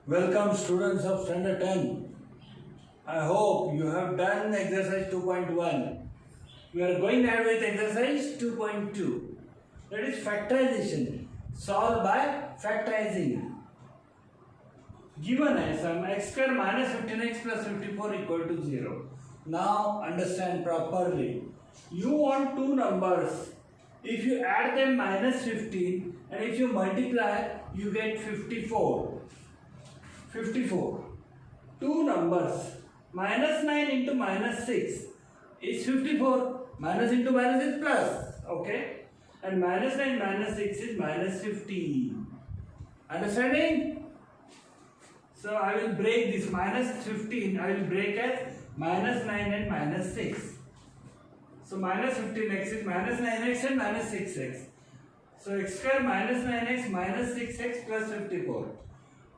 Welcome students of standard 10. I hope you have done exercise 2.1. We are going ahead with exercise 2.2. That is factorization. Solve by factorizing. Given as sum x square minus 15x plus 54 equal to 0. Now understand properly. You want two numbers. If you add them minus 15 and if you multiply you get 54. 54. Two numbers. Minus 9 into minus 6 is 54. Minus into minus is plus. Okay. And minus 9 minus 6 is minus 15. Understanding? So I will break this minus 15. I will break as minus 9 and minus 6. So minus 15x is minus 9x and minus 6x. So x square minus 9x minus 6x plus 54.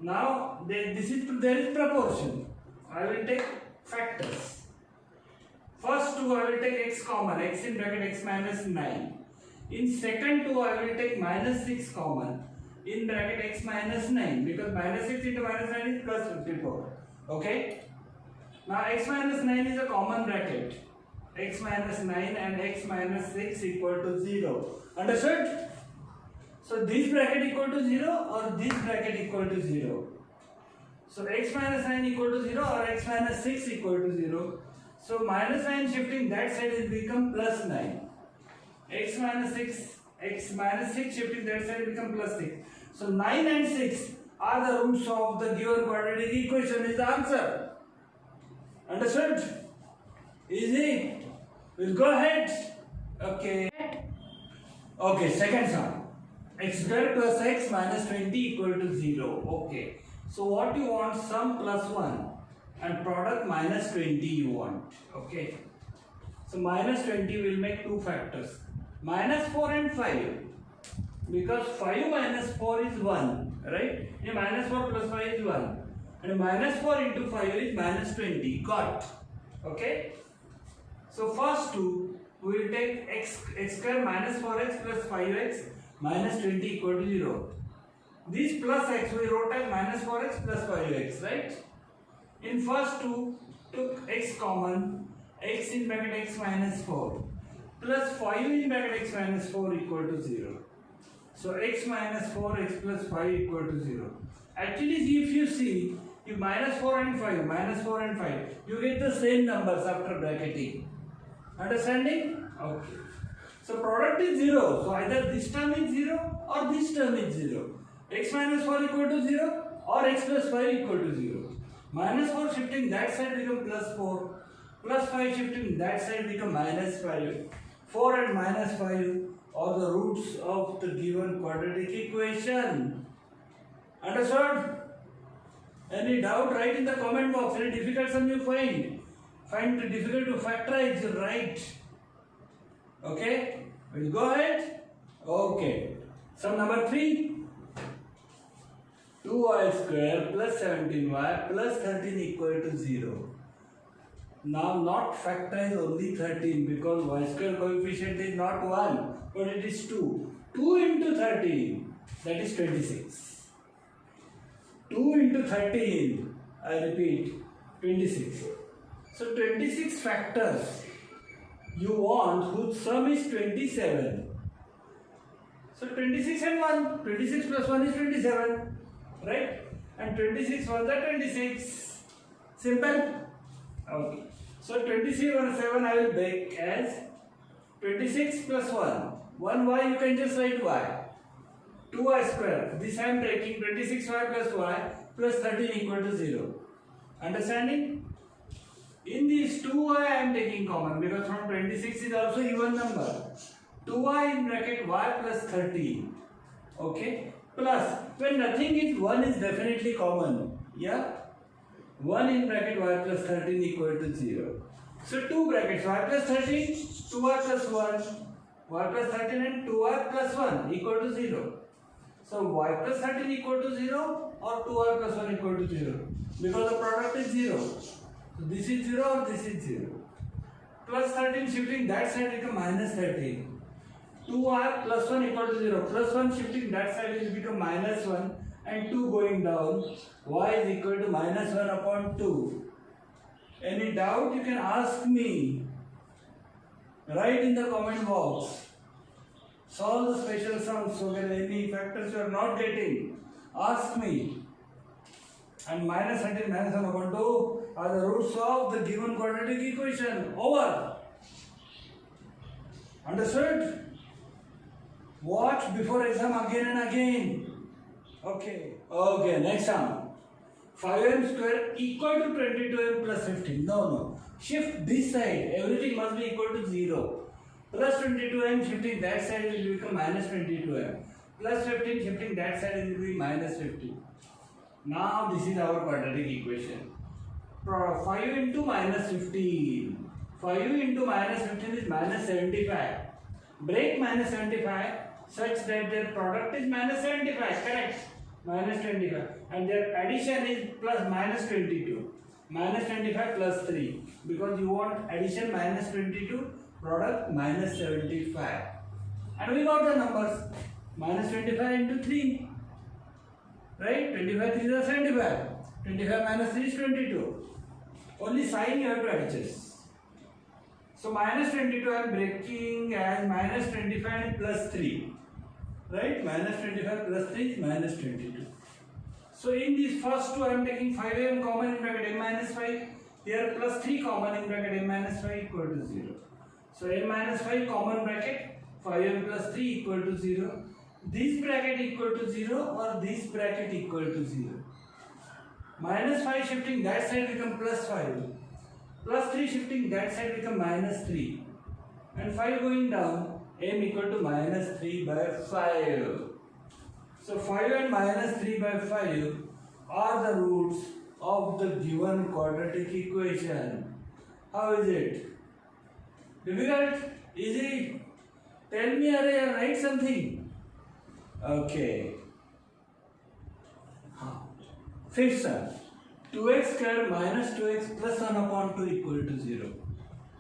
Now there is proportion. I will take factors. First two I will take x common, x in bracket x minus 9. In second two I will take minus 6 common, in bracket x minus 9, because minus 6 into minus 9 is plus 54. Okay. Now x minus 9 is a common bracket. X minus 9 and x minus 6 equal to 0. Understood? So this bracket equal to 0 or this bracket equal to 0. So x minus 9 equal to 0 or x minus 6 equal to 0. So minus 9 shifting that side will become plus 9. X minus 6 shifting that side will become plus 6. So 9 and 6 are the roots of the given quadratic equation is the answer. Understood? Easy? We'll go ahead. Okay. Okay, second sum. X square plus x minus 20 equal to 0. Okay. So what you want? Sum plus 1 and product minus 20 you want. Okay. So minus 20 will make two factors. Minus 4 and 5. Because 5 minus 4 is 1. Right? Yeah, minus 4 plus 5 is 1. And minus 4 into 5 is minus 20. Got. Okay. So first two, we will take x square minus 4x plus 5x minus 20 equal to 0. This plus x we wrote as minus 4x plus 5x, right? In first two, took x common, x in bracket x minus 4 plus 5 in bracket x minus 4 equal to 0. So x minus 4x plus 5 equal to 0. Actually, if you see, you minus 4 and 5, minus 4 and 5, you get the same numbers after bracketing. Understanding? Okay. So product is 0. So either this term is 0 or this term is 0. X minus 4 equal to 0 or x plus 5 equal to 0. Minus 4 shifting that side become plus 4. Plus 5 shifting that side become minus 5. 4 and minus 5 are the roots of the given quadratic equation. Understood? Any doubt? Write in the comment box. Any difficult sum you find? Find it difficult to factorize, right? Okay, we'll go ahead. Okay, sum number 3. 2y square plus 17y plus 13 equal to 0. Now not factorize only 13 because y square coefficient is not 1 but it is 2. 2 into 13, that is 26. 2 into 13, I repeat, 26. So 26 factors you want whose sum is 27. So 26 and 1, 26 plus 1 is 27, right? And 26 was the 26. Simple? Okay. So 26 over 7 I will break as 26 plus 1. 1y you can just write y. 2y square. This I am breaking 26y plus y plus 13 equal to 0. Understanding? In these 2y I am taking common because from 26 is also even number. 2y in bracket y plus 13. Okay. Plus when nothing is 1 is definitely common. Yeah. 1 in bracket y plus 13 equal to 0. So 2 brackets y plus 13, 2y plus 1, y plus 13 and 2y plus 1 equal to 0. So y plus 13 equal to 0 or 2y plus 1 equal to 0 because the product is 0. So this is 0 or this is 0. Plus 13 shifting that side become minus 13. 2r plus 1 equal to 0. Plus 1 shifting that side will become minus 1 and 2 going down. Y is equal to minus 1 upon 2. Any doubt you can ask me. Write in the comment box. Solve the special sums. So there are any factors you are not getting, ask me. And minus until minus 1 upon 2 are the roots of the given quadratic equation. Over. Understood? Watch before exam again and again. Okay. Okay, next sum. 5m square equal to 22m plus 15. No. Shift this side. Everything must be equal to 0. Plus 22m shifting that side will become minus 22m. Plus 15 shifting that side will be minus 50. Now this is our quadratic equation. 5 into minus 15. 5 into minus 15 is minus 75. Break minus 75 such that their product is minus 75. Correct? Minus 25. And their addition is plus minus 22. Minus 25 plus 3. Because you want addition minus 22, product minus 75. And we got the numbers. Minus 25 into 3. Right? 25 3 is 75. 25 minus 3 is 22. Only sign you have to adjust. So minus 22 I am breaking as minus 25 and plus 3. Right? Minus 25 plus 3 is minus 22. So in these first two I am taking 5m common in bracket m minus 5. Here plus 3 common in bracket m minus 5 equal to 0. So m minus 5 common bracket 5m plus 3 equal to 0. This bracket equal to 0 or this bracket equal to 0. Minus 5 shifting that side become plus 5. Plus 3 shifting that side become minus 3. And 5 going down, m equal to minus 3 by 5. So 5 and minus 3 by 5 are the roots of the given quadratic equation. How is it? Difficult? Easy? Tell me, Arey, write something. Okay. Fifth sum. 2x square minus 2x plus 1 upon 2 equal to 0.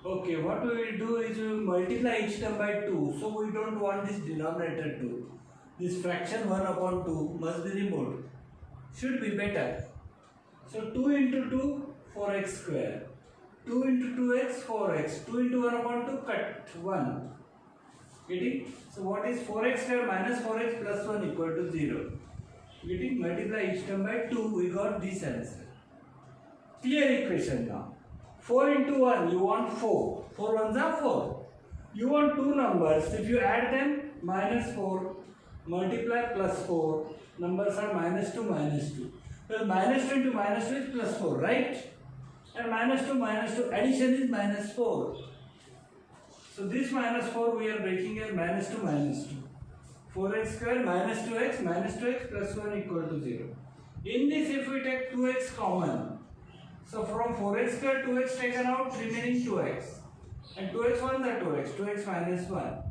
Okay, what we will do is we will multiply each term by 2. So we don't want this denominator 2. This fraction 1 upon 2 must be removed. Should be better. So 2 into 2, 4x square. 2 into 2x, 4x. 2 into 1 upon 2, cut 1. Getting? So what is 4x square minus 4x plus 1 equal to 0? Getting? Multiply each term by 2, we got this answer. Clear equation now. 4 into 1, you want 4. 4 ones are 4. You want two numbers. If you add them, minus 4, multiply plus 4. Numbers are minus 2, minus 2. Well, minus 2 into minus 2 is plus 4, right? And minus 2, addition is minus 4. So this minus 4 we are breaking as minus 2, minus 2. 4x square minus 2x plus 1 equal to 0. In this, if we take 2x common, so from 4x square 2x taken out, remaining 2x. And 2x 1 are 2x minus 1.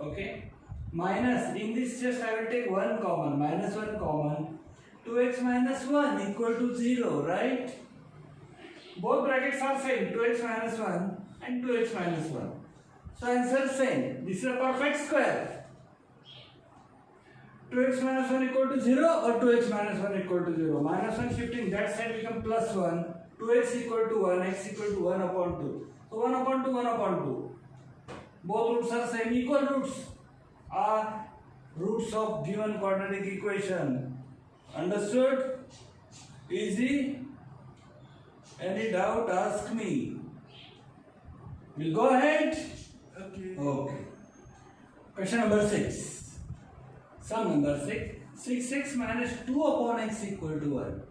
Okay? Minus, in this just I will take 1 common, minus 1 common. 2x minus 1 equal to 0, right? Both brackets are same, 2x minus 1 and 2x minus 1. So answer same. This is a perfect square. 2x minus 1 equal to 0 or 2x minus 1 equal to 0. Minus 1 shifting that side become plus 1. 2x equal to 1, x equal to 1 upon 2. So 1 upon 2, 1 upon 2. Both roots are same. Equal roots are roots of given quadratic equation. Understood? Easy? Any doubt, ask me. We'll go ahead. Okay. Question number 6. Sum number 6. 6x minus 2 upon x equal to 1.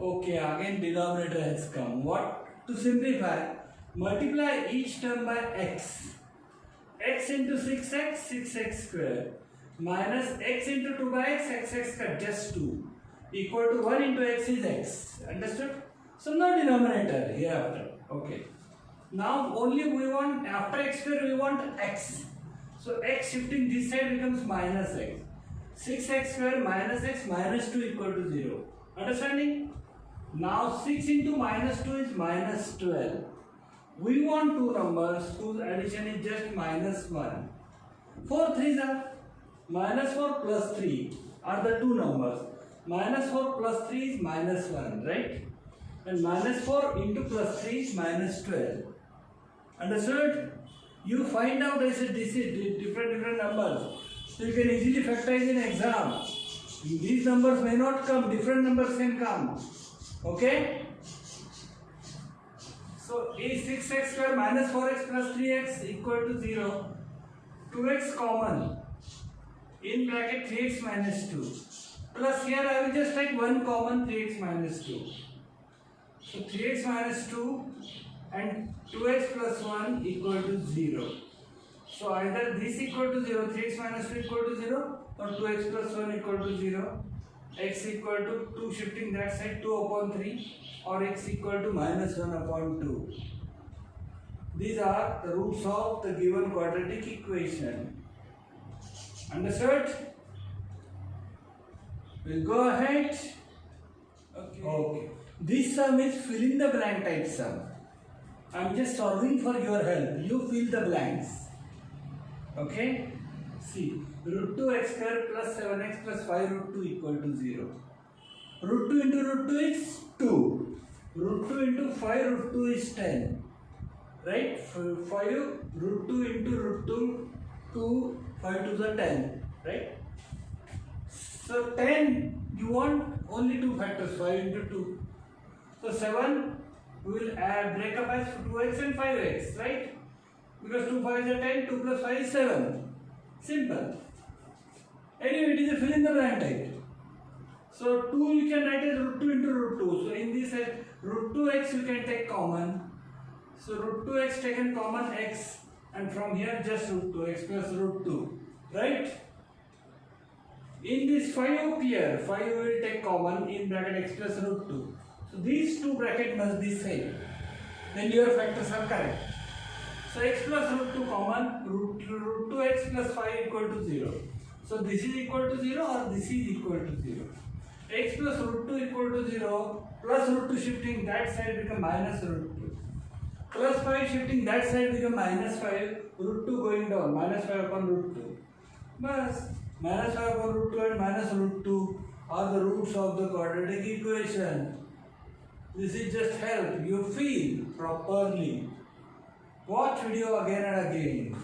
Okay, again denominator has come. What? To simplify, multiply each term by x. X into 6x, 6x square. Minus x into 2 by x, x square, just 2. Equal to 1 into x is x. Understood? So no denominator hereafter. Okay. Now only we want, after x square we want x. So x shifting this side becomes minus x. 6x square minus x minus 2 equal to 0. Understanding? Now 6 into minus 2 is minus 12. We want two numbers whose addition is just minus 1. 4 3s are minus 4 plus 3 are the two numbers. Minus 4 plus 3 is minus 1, right? And minus 4 into plus 3 is minus 12. Understood? You find out as a different numbers. So you can easily factorize in exam. These numbers may not come, different numbers can come. Okay? So is 6x square minus 4x plus 3x equal to 0. 2x common. In bracket 3x minus 2. Plus here I will just take 1 common, 3x minus 2. So 3x minus 2 and 2x plus 1 equal to 0. So either this equal to 0, 3x minus 2 equal to 0 or 2x plus 1 equal to 0. X equal to 2 shifting that side 2 upon 3 or x equal to minus 1 upon 2. These are the roots of the given quadratic equation. Understood? We'll go ahead. Okay. This sum is fill in the blank type sum. I'm just solving for your help. You fill the blanks. Okay? See, root 2x square plus 7x plus 5 root 2 equal to 0. Root 2 into root 2 is 2. Root 2 into 5 root 2 is 10. Right? 5 root 2 into root 2, 2, 5 to the 10. Right? So 10, you want only 2 factors, 5 into 2. So 7, we will break up as 2x and 5x, right? Because 2 5 is 10, 2 plus 5 is 7. Simple. Anyway, it is a fill in the blank type. So 2 you can write as root 2 into root 2. So in this root 2x you can take common. So root 2x taken common x, and from here just root 2x plus root 2. Right? In this 5 here, 5 will take common in bracket x plus root 2. So these two brackets must be same. Then your factors are correct. So x plus root 2 common, root 2x plus 5 equal to 0. So this is equal to 0 or this is equal to 0. X plus root 2 equal to 0, plus root 2 shifting that side become minus root 2. Plus 5 shifting that side become minus 5, root 2 going down, minus 5 upon root 2. But minus 5 upon root 2 and minus root 2 are the roots of the quadratic equation. This is just help you feel properly. Watch video again and again.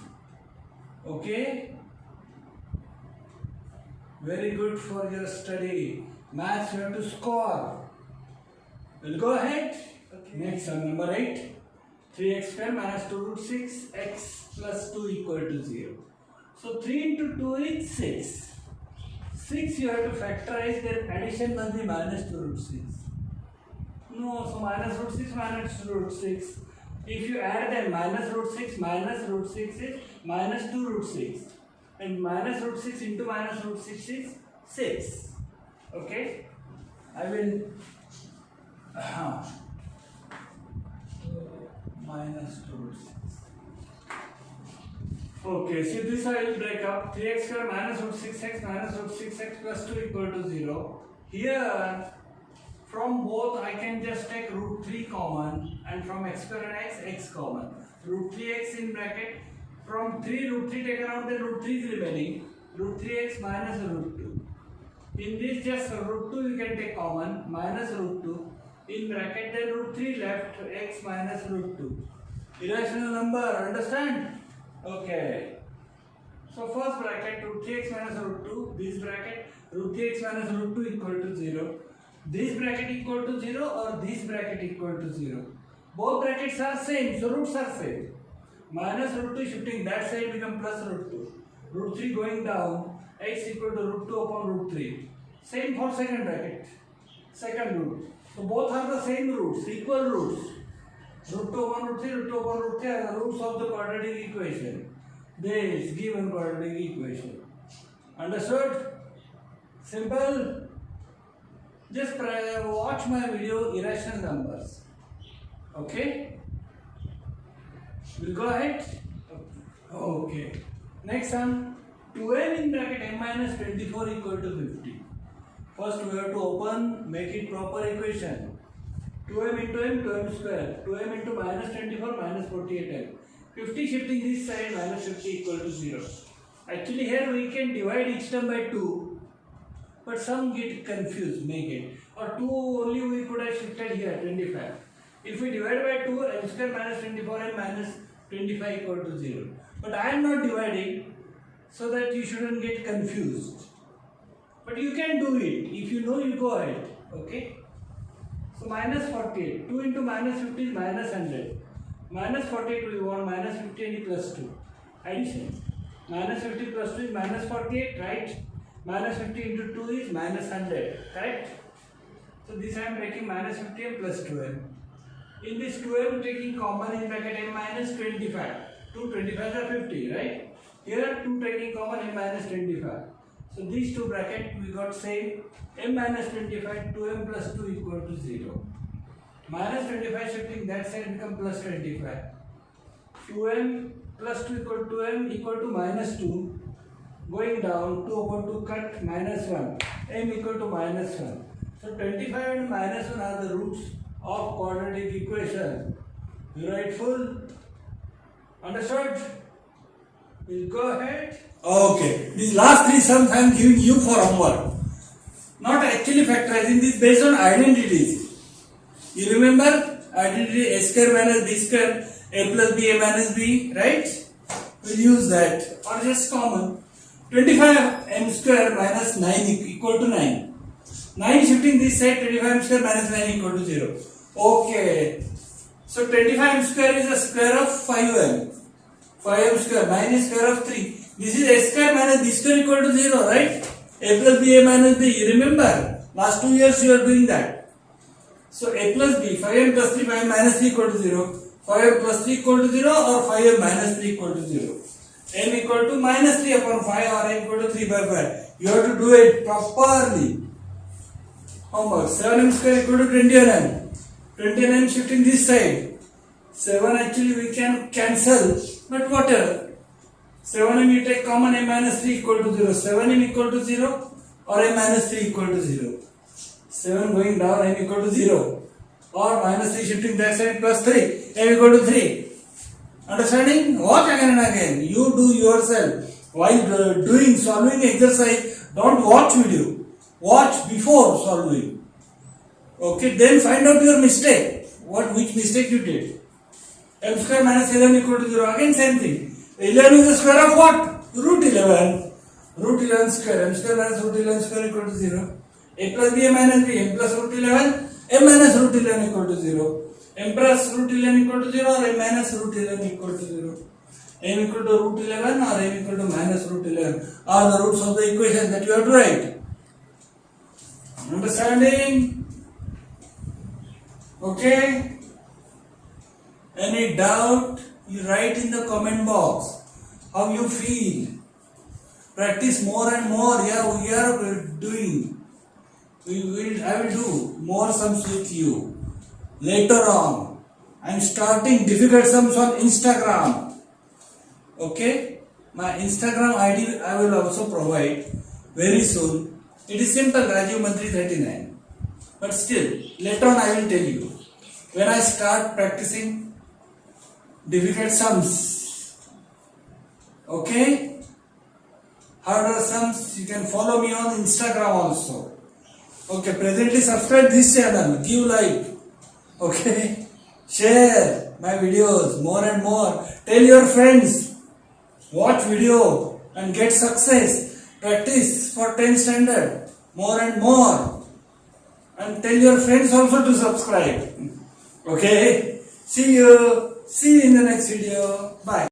Okay? Very good for your study. Maths you have to score. We'll go ahead. Okay. Next sum number 8. 3x square minus 2 root 6 x plus 2 equal to 0. So 3 into 2 is 6. 6 you have to factorize, then addition must be minus 2 root 6. No, so minus root 6 minus root 6. If you add them, minus root 6 is minus 2 root 6. And minus root 6 into minus root 6 is 6. Okay? I will minus 2 root 6. Okay, so this I will break up. 3x square minus root 6x minus root 6x plus 2 equal to 0. Here, from both I can just take root 3 common, and from x square and x common. Root 3x in bracket. From 3 root 3 taken out, then root 3 is remaining. Root 3x minus root 2. In this just root 2 you can take common, minus root 2. In bracket, then root 3 left, x minus root 2. Irrational number, understand? Okay. So first bracket, root 3x minus root 2. This bracket, root 3x minus root 2 equal to 0. This bracket equal to 0 or this bracket equal to 0. Both brackets are same, so roots are same. Minus root 2 shifting that side become plus root 2. Root 3 going down, x equal to root 2 upon root 3. Same for second bracket, second root. So both are the same roots, equal roots. Root 2 upon root 3, root 2 upon root 3 are the roots of the quadratic equation. This given quadratic equation. Understood? Simple. Just watch my video, irrational numbers. Okay? We'll go ahead. Okay. Next one. 2m in bracket m minus 24 equal to 50. First we have to open, make it proper equation. 2m into m, 2m square. 2m into minus 24 minus 48m. 50 shifting this side, minus 50 equal to 0. Actually here we can divide each term by 2. but some get confused, make it. Or 2 only we could have shifted here, 25. If we divide by 2, m square minus 24 m minus 25 equal to 0. But I am not dividing so that you shouldn't get confused. But you can do it. If you know, you go ahead. Okay? So minus 48. 2 into minus 50 is minus 100. Minus 48 we want minus 50 and plus 2. Addition. Minus 50 plus 2 is minus 48, right? Minus 50 into 2 is minus 100, correct? So this I am taking minus 50 and plus 2m. In this 2m taking common in bracket m minus 25. 2 25s are 50, right? Here 2 taking common m minus 25. So these two brackets we got same. M minus 25, 2m plus 2 equal to 0. Minus 25 shifting that side become plus 25. 2m plus 2 equal to m equal to minus 2. Going down 2 over 2 cut minus 1. M equal to minus 1. So 25 and minus 1 are the roots of quadratic equation. You write full? Understood? We'll go ahead. Okay. These last 3 sums I am giving you for homework. Not actually factorizing this based on identities. You remember identity a square minus b square, a plus b, a minus b, right? We'll use that. Or just common. 25 m square minus 9 equal to 9. 9 shifting this side, 25 m square minus 9 equal to 0. Okay. So 25 m square is the square of 5m. 5m square, 9 is square of 3. This is a square minus b square equal to 0, right? A plus b, a minus b. You remember? Last 2 years you are doing that. So a plus b, 5m plus 3, 5m minus 3 equal to 0. 5m plus 3 equal to 0 or 5m minus 3 equal to 0. M equal to minus 3 upon 5 or M equal to 3 by 5. You have to do it properly. Homework. 7m square equal to 21m. 21m shifting this side. 7 actually we can cancel, but whatever. 7m you take common, m minus 3 equal to 0. 7m equal to 0 or m minus 3 equal to 0. 7 going down, m equal to 0. Or minus 3 shifting that side plus 3, m equal to 3. Understanding? Watch again and again. You do yourself. While doing solving exercise, don't watch video. Watch before solving. Okay, then find out your mistake. Which mistake you did. M square minus 11 equal to 0. Again same thing. 11 is the square of what? Root 11. Root 11 square. M square minus root 11 square equal to 0. A plus b, a minus b. M plus root 11. M minus root 11 equal to 0. M plus root 11 equal to 0 or M minus root 11 equal to 0. M equal to root 11 or M equal to minus root 11 are the roots of the equation that you have to write. Understanding? Okay? Any doubt? You write in the comment box how you feel. Practice more and more. Yeah, we are doing. I will do more sums with you. Later on, I am starting difficult sums on Instagram. Okay? My Instagram ID I will also provide very soon. It is simple, Rajiv Mantri 39. But still, later on I will tell you. When I start practicing difficult sums. Okay? Harder sums, you can follow me on Instagram also. Okay, presently subscribe this channel. Give like. Okay, share my videos more and more. Tell your friends, watch video and get success. Practice for 10th standard more and more. And tell your friends also to subscribe. Okay, see you in the next video. Bye.